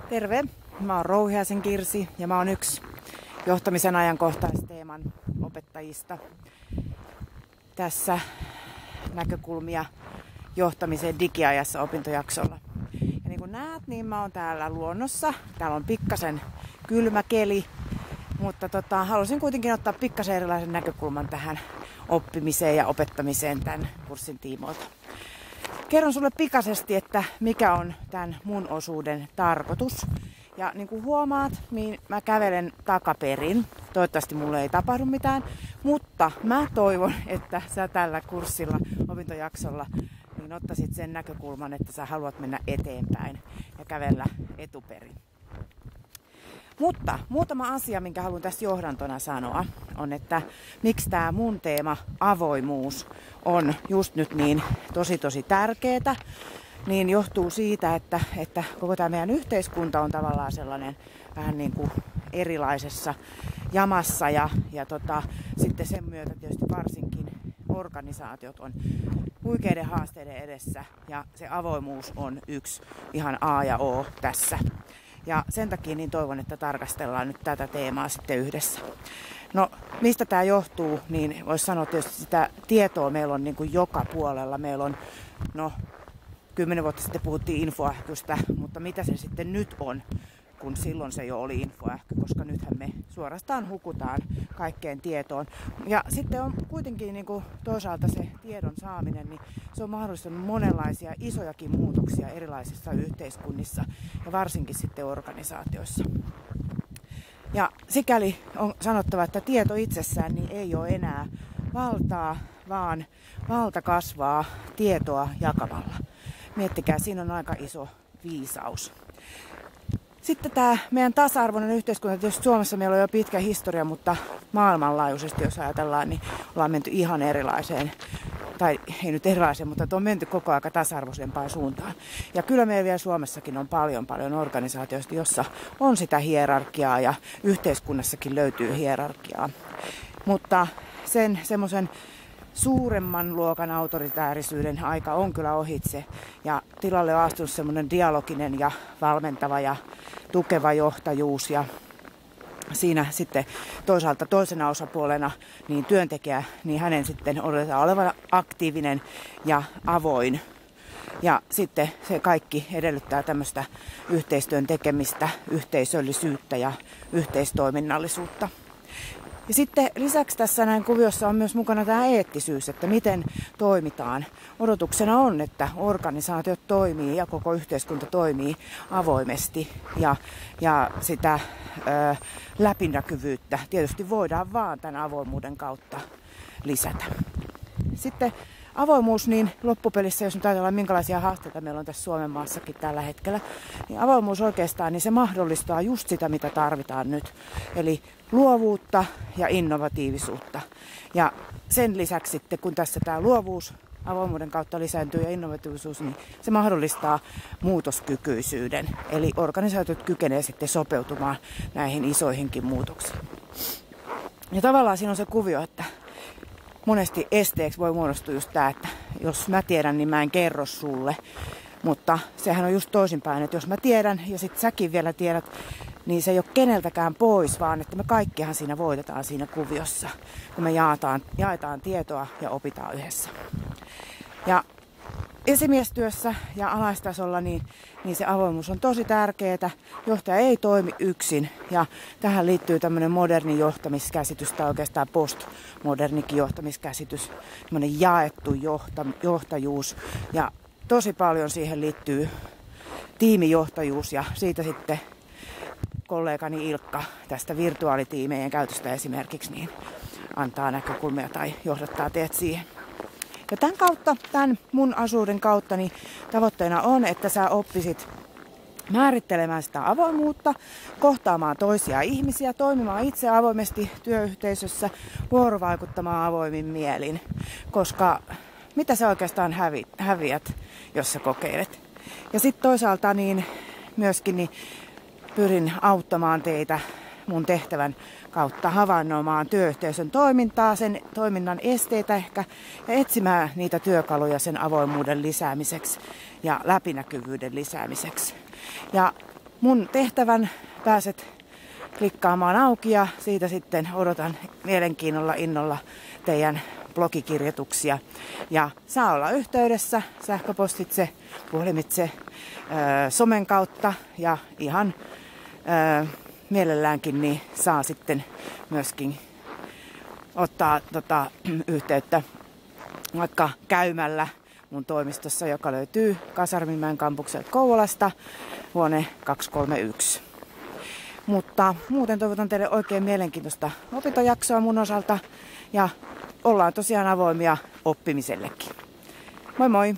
Terve, mä oon Rouhiaisen Kirsi ja mä oon yksi johtamisen ajankohtaisteeman opettajista. Tässä näkökulmia johtamiseen digiajassa opintojaksolla. Ja niin kuin näet, niin mä oon täällä luonnossa. Täällä on pikkasen kylmä keli, mutta halusin kuitenkin ottaa pikkasen erilaisen näkökulman tähän oppimiseen ja opettamiseen tämän kurssin tiimoilta. Kerron sulle pikaisesti, että mikä on tämän mun osuuden tarkoitus. Ja niin kuin huomaat, niin mä kävelen takaperin. Toivottavasti mulle ei tapahdu mitään, mutta mä toivon, että sä tällä kurssilla, opintojaksolla, niin ottaisit sen näkökulman, että sä haluat mennä eteenpäin ja kävellä etuperin. Mutta muutama asia, minkä haluan tässä johdantona sanoa, on, että miksi tämä mun teema avoimuus on just nyt niin tosi tärkeää, niin johtuu siitä, että koko tämä meidän yhteiskunta on tavallaan sellainen vähän niin kuin erilaisessa jamassa ja sitten sen myötä tietysti varsinkin organisaatiot on huikeiden haasteiden edessä ja se avoimuus on yksi ihan A ja O tässä. Ja sen takia niin toivon, että tarkastellaan nyt tätä teemaa sitten yhdessä. No, mistä tämä johtuu, niin voisi sanoa tietysti sitä tietoa meillä on niin kuin joka puolella. Meillä on, 10 vuotta sitten puhuttiin infoähkystä, mutta mitä se sitten nyt on, kun silloin se jo oli infoähky, koska nythän me suorastaan hukutaan kaikkeen tietoon. Ja sitten on kuitenkin niin kuin toisaalta se tiedon saaminen, niin se on mahdollistanut monenlaisia isojakin muutoksia erilaisissa yhteiskunnissa ja varsinkin sitten organisaatioissa. Ja sikäli on sanottava, että tieto itsessään niin ei ole enää valtaa, vaan valta kasvaa tietoa jakamalla. Miettikää, siinä on aika iso viisaus. Sitten tämä meidän tasa-arvoinen yhteiskunta, tietysti Suomessa meillä on jo pitkä historia, mutta maailmanlaajuisesti jos ajatellaan, niin ollaan menty ihan erilaiseen, tai ei nyt erilaiseen, mutta on menty koko ajan tasa-arvoisempaan suuntaan. Ja kyllä meillä vielä Suomessakin on paljon organisaatioista, jossa on sitä hierarkiaa ja yhteiskunnassakin löytyy hierarkiaa. Mutta sen semmoisen suuremman luokan autoritäärisyyden aika on kyllä ohitse ja tilalle on astunut semmoinen dialoginen ja valmentava ja tukeva johtajuus ja siinä sitten toisaalta toisena osapuolena niin työntekijä, niin hänen sitten odotetaan olevan aktiivinen ja avoin. Ja sitten se kaikki edellyttää tämmöistä yhteistyön tekemistä, yhteisöllisyyttä ja yhteistoiminnallisuutta. Ja sitten lisäksi tässä näin kuviossa on myös mukana tämä eettisyys, että miten toimitaan. Odotuksena on, että organisaatiot toimii ja koko yhteiskunta toimii avoimesti ja sitä läpinäkyvyyttä tietysti voidaan vaan tämän avoimuuden kautta lisätä. Sitten avoimuus, niin loppupelissä, jos nyt ajatellaan minkälaisia haasteita meillä on tässä Suomen maassakin tällä hetkellä, niin avoimuus oikeastaan niin se mahdollistaa just sitä, mitä tarvitaan nyt. Eli luovuutta ja innovatiivisuutta. Ja sen lisäksi sitten, kun tässä tämä luovuus avoimuuden kautta lisääntyy ja innovatiivisuus, niin se mahdollistaa muutoskykyisyyden. Eli organisaatiot kykenee sitten sopeutumaan näihin isoihinkin muutoksiin. Ja tavallaan siinä on se kuvio, että monesti esteeksi voi muodostua just tämä, että jos mä tiedän, niin mä en kerro sulle. Mutta sehän on just toisinpäin, että jos mä tiedän ja sit säkin vielä tiedät, niin se ei ole keneltäkään pois, vaan että me kaikkihan siinä voitetaan siinä kuviossa, kun me jaetaan tietoa ja opitaan yhdessä. Ja esimiestyössä ja alaistasolla niin se avoimuus on tosi tärkeää. Johtaja ei toimi yksin ja tähän liittyy tämmöinen moderni johtamiskäsitys tai oikeastaan postmodernikin johtamiskäsitys, tämmöinen jaettu johtajuus ja tosi paljon siihen liittyy tiimijohtajuus ja siitä sitten kollegani Ilkka tästä virtuaalitiimejen käytöstä esimerkiksi niin antaa näkökulmia tai johdattaa teet siihen. Ja tämän mun asuuden kautta niin tavoitteena on, että sä oppisit määrittelemään sitä avoimuutta, kohtaamaan toisia ihmisiä, toimimaan itse avoimesti työyhteisössä, vuorovaikuttamaan avoimin mielin. Koska mitä sä oikeastaan häviät, jos sä kokeilet. Ja sitten toisaalta niin myöskin niin pyrin auttamaan teitä mun tehtävän kautta havainnoimaan työyhteisön toimintaa, sen toiminnan esteitä ehkä ja etsimään niitä työkaluja sen avoimuuden lisäämiseksi ja läpinäkyvyyden lisäämiseksi. Ja mun tehtävän pääset klikkaamaan auki ja siitä sitten odotan mielenkiinnolla, innolla teidän blogikirjoituksia. Ja saa olla yhteydessä sähköpostitse, puhelimitse, somen kautta ja ihan mielelläänkin niin saa sitten myöskin ottaa yhteyttä vaikka käymällä mun toimistossa, joka löytyy Kasarminmäen kampukselta Kouvolasta, huone 231. Mutta muuten toivotan teille oikein mielenkiintoista opintojaksoa mun osalta ja ollaan tosiaan avoimia oppimisellekin. Moi moi!